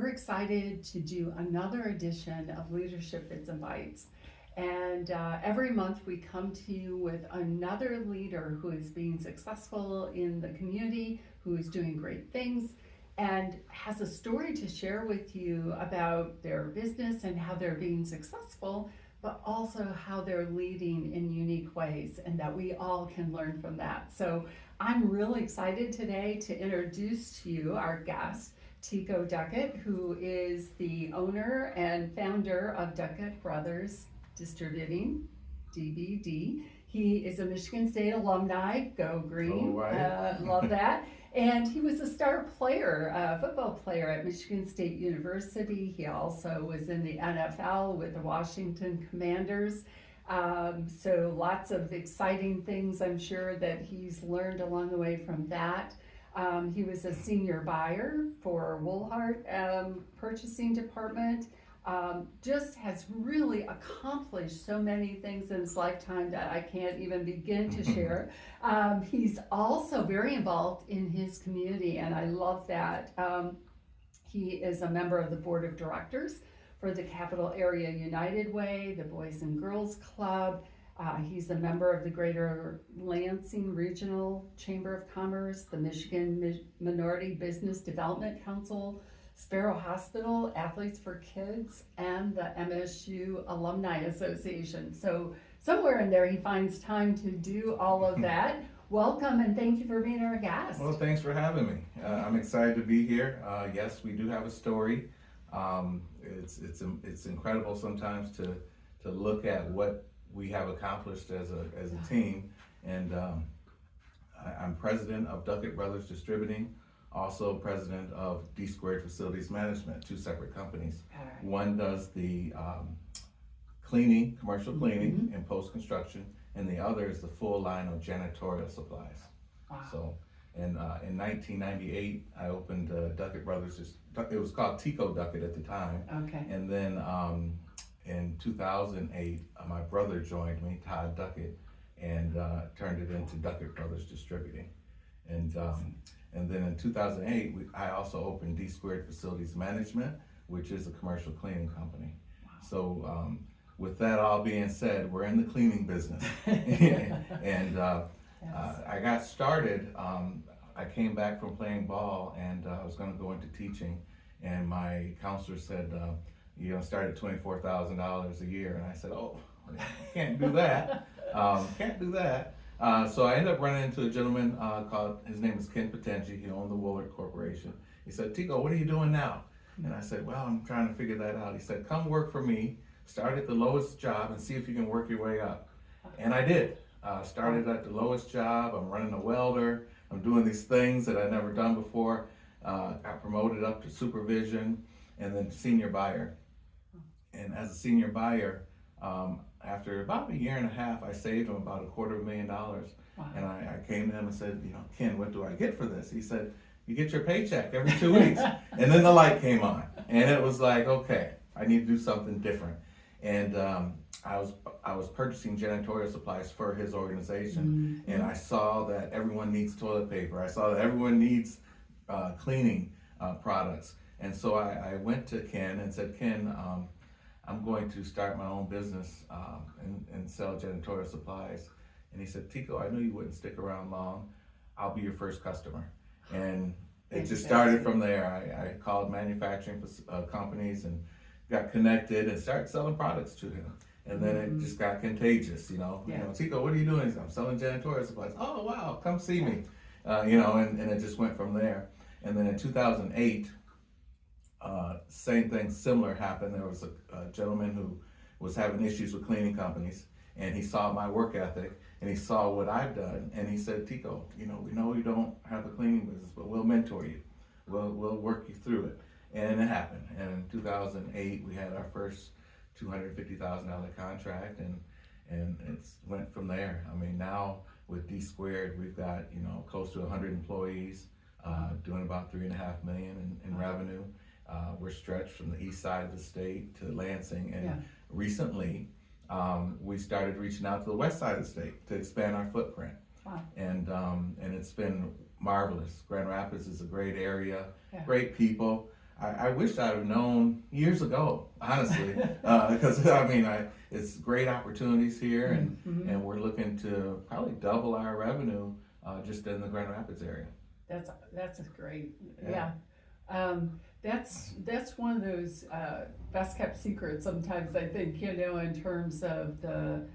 excited to do another edition of Leadership Bits and Bytes. And every month we come to you with another leader who is being successful in the community, who is doing great things, and has a story to share with you about their business and how they're being successful, but also how they're leading in unique ways, and that we all can learn from that. So I'm really excited today to introduce to you our guest, Tico Duckett, who is the owner and founder of Duckett Brothers Distributing, DVD. He is a Michigan State alumni, go Green, love that. And he was a star player, football player at Michigan State University. He also was in the NFL with the Washington Commanders. So lots of exciting things, I'm sure, that he's learned along the way from that. He was a senior buyer for Woolhart Purchasing Department. Just has really accomplished so many things in his lifetime that I can't even begin to share. He's also very involved in his community, and I love that. He is a member of the board of directors for the Capital Area United Way, the Boys and Girls Club. He's a member of the Greater Lansing Regional Chamber of Commerce, the Michigan Minority Business Development Council, Sparrow Hospital, Athletes for Kids, and the MSU Alumni Association. So somewhere in there he finds time to do all of that. Welcome, and thank you for being our guest. Well, thanks for having me. I'm excited to be here. Yes, we do have a story. It's incredible sometimes to look at what we have accomplished as a team. And I'm president of Duckett Brothers Distributing, also president of D Squared Facilities Management, two separate companies. Right. One does the cleaning, commercial cleaning and post-construction, and the other is the full line of janitorial supplies. Wow. So, in 1998, I opened Duckett Brothers. It was called Tico Duckett at the time. Okay. And then in 2008, my brother joined me, Todd Duckett, and turned it into Duckett Brothers Distributing. And then in 2008, I also opened D Squared Facilities Management, which is a commercial cleaning company. Wow. So with that all being said, we're in the cleaning business. And I got started, I came back from playing ball, and I was gonna go into teaching, and my counselor said, you're gonna start at $24,000 a year. And I said, oh, I can't do that, can't do that. So I ended up running into a gentleman his name is Ken Potengi. He owned the Woolhart Corporation. He said, Tico, what are you doing now? And I said, well, I'm trying to figure that out. He said, come work for me, start at the lowest job and see if you can work your way up. And I did. Started at the lowest job. I'm running a welder. I'm doing these things that I'd never done before. Got promoted up to supervision and then senior buyer. And as a senior buyer, after about a year and a half, I saved him about $250,000. Wow. And I came to him and said, Ken, what do I get for this? He said, you get your paycheck every 2 weeks. And then the light came on. And it was like, okay, I need to do something different. And I was purchasing janitorial supplies for his organization. And I saw that everyone needs toilet paper. I saw that everyone needs cleaning products. And so I went to Ken and said, Ken, I'm going to start my own business and sell janitorial supplies. And he said, Tico, I knew you wouldn't stick around long. I'll be your first customer. And it just started from there. I called manufacturing companies and got connected and started selling products to him. And then it just got contagious, Tico, what are you doing? He said, I'm selling janitorial supplies. Oh, wow, come see me. And it just went from there. And then in 2008, same thing similar happened. There was a gentleman who was having issues with cleaning companies, and he saw my work ethic and he saw what I've done, and he said, Tico, we know you don't have a cleaning business, but we'll mentor you. We'll work you through it. And it happened. And in 2008, we had our first $250,000 contract, and it went from there. I mean, now with D Squared, we've got close to 100 employees, doing about $3.5 million in revenue. We're stretched from the east side of the state to Lansing, and recently we started reaching out to the west side of the state to expand our footprint. Wow. And it's been marvelous. Grand Rapids is a great area, great people. I wish I'd have known years ago, honestly, because it's great opportunities here, and we're looking to probably double our revenue just in the Grand Rapids area. That's great. Yeah. That's one of those best kept secrets sometimes, I think, in terms of the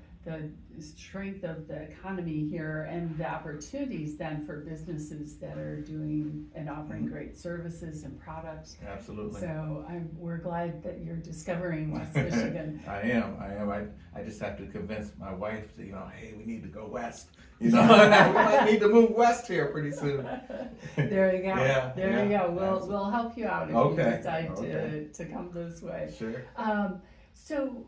strength of the economy here and the opportunities then for businesses that are doing and offering great services and products. Absolutely. So we're glad that you're discovering West Michigan. I am. I just have to convince my wife that, hey, we need to go west. We might need to move west here pretty soon. There you go. Yeah, there you go. We'll help you out if you decide to come this way. Sure. So,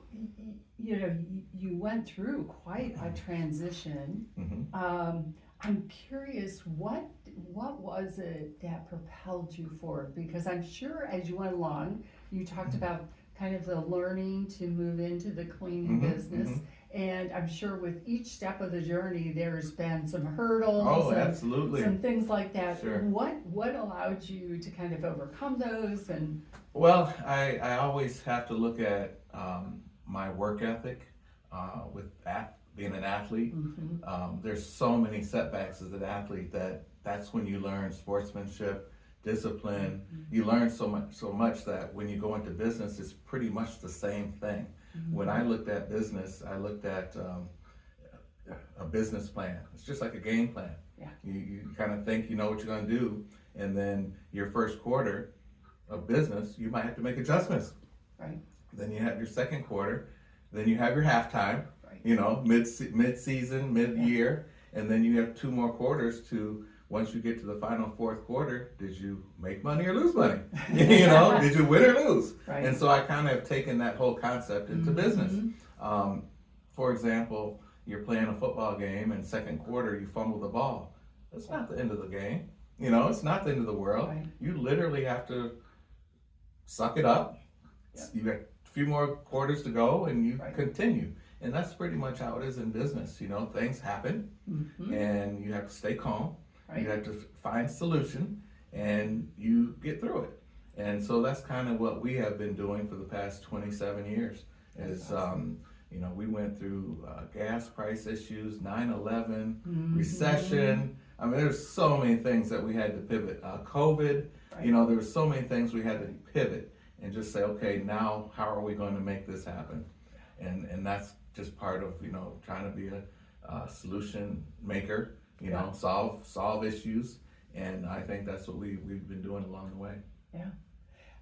you went through quite a transition. I'm curious, what was it that propelled you forward? Because I'm sure as you went along, you talked about kind of the learning to move into the cleaning business. And I'm sure with each step of the journey, there's been some hurdles. Oh, absolutely. Some things like that. Sure. What allowed you to kind of overcome those? And well, I always have to look at my work ethic with being an athlete. There's so many setbacks as an athlete that's when you learn sportsmanship, discipline. You learn so much that when you go into business, it's pretty much the same thing. When I looked at business, I looked at a business plan. It's just like a game plan. Yeah. You kind of think you know what you're going to do, and then your first quarter of business, you might have to make adjustments. Right. Then you have your second quarter, then you have your halftime, right. mid-season, mid-year, and then you have 2 more quarters to, once you get to the final fourth quarter, did you make money or lose money? Did you win or lose? Right. And so I kind of have taken that whole concept into business. For example, you're playing a football game and second quarter you fumble the ball. That's not the end of the game. It's not the end of the world. Right. You literally have to suck it up. Yep. You got a few more quarters to go and you Right. continue. And that's pretty much how it is in business. Things happen and you have to stay calm. Right. You have to find solution and you get through it. And so that's kind of what we have been doing for the past 27 years. Is awesome. We went through gas price issues, 9/11, recession. There's so many things that we had to pivot. COVID, Right. there were so many things we had to pivot and just say, okay, now how are we going to make this happen? And that's just part of, trying to be a solution maker, solve issues. And I think that's what we've been doing along the way. Yeah.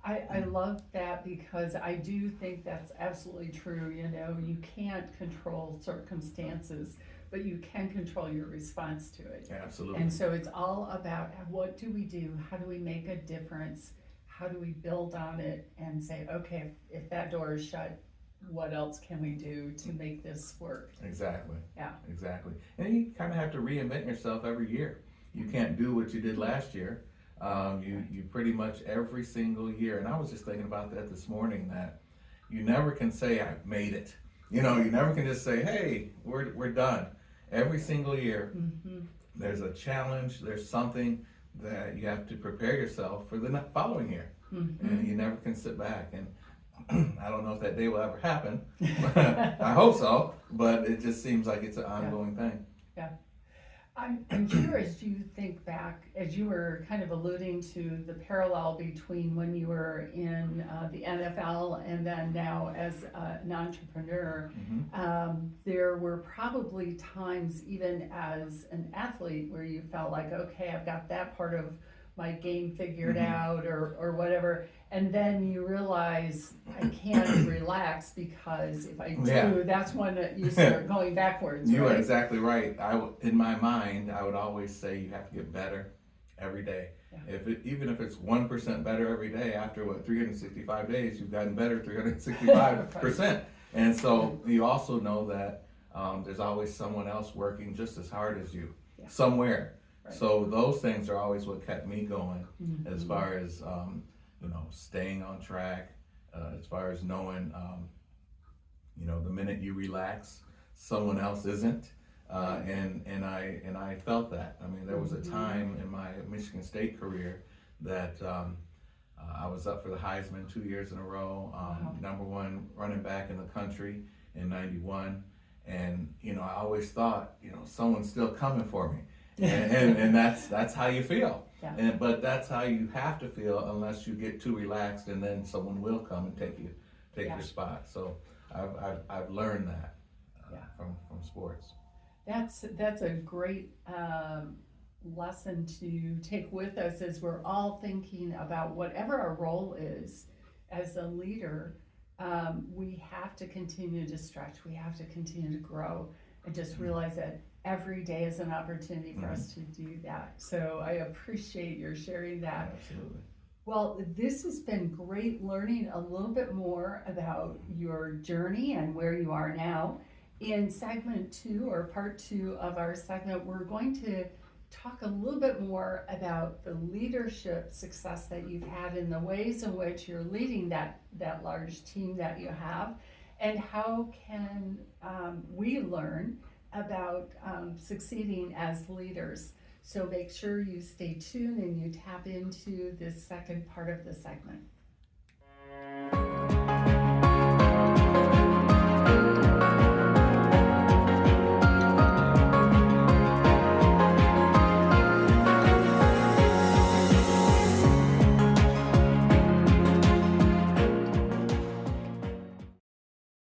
I love that because I do think that's absolutely true. You can't control circumstances, but you can control your response to it. Absolutely. And so it's all about what do we do? How do we make a difference? How do we build on it and say, okay, if that door is shut, what else can we do to make this work? Exactly. Yeah. Exactly. And you kind of have to reinvent yourself every year. You can't do what you did last year. You pretty much every single year, and I was just thinking about that this morning, that you never can say I've made it. You never can just say, hey, we're done. Every single year, there's a challenge, there's something that you have to prepare yourself for the following year. And you never can sit back. And I don't know if that day will ever happen. I hope so, but it just seems like it's an ongoing thing. Yeah. I'm sure as you think back, as you were kind of alluding to the parallel between when you were in the NFL and then now as an entrepreneur, there were probably times even as an athlete where you felt like, okay, I've got that part of my game figured out or whatever, and then you realize I can't relax because if I do, that's when you start going backwards. You right? are exactly right. In my mind, I would always say you have to get better every day. Yeah. Even if it's 1% better every day, after 365 days, you've gotten better 365%. And so you also know that there's always someone else working just as hard as you somewhere. Right. So those things are always what kept me going, as far as staying on track, as far as knowing the minute you relax, someone else isn't, and I felt that. There was a time in my Michigan State career that I was up for the Heisman 2 years in a row, Wow. #1 running back in the country in '91. And, I always thought, someone's still coming for me. And that's how you feel. Yeah. But that's how you have to feel unless you get too relaxed, and then someone will come and take Yeah. your spot. So I've learned that Yeah. from sports. That's a great lesson to take with us as we're all thinking about whatever our role is as a leader. We have to continue to stretch. We have to continue to grow, and just realize that every day is an opportunity for us to do that. So I appreciate your sharing that. Absolutely. Well, this has been great learning a little bit more about your journey and where you are now. In segment 2, or part 2 of our segment, we're going to talk a little bit more about the leadership success that you've had, in the ways in which you're leading that large team that you have, and how can we learn about succeeding as leaders. So make sure you stay tuned and you tap into this second part of the segment.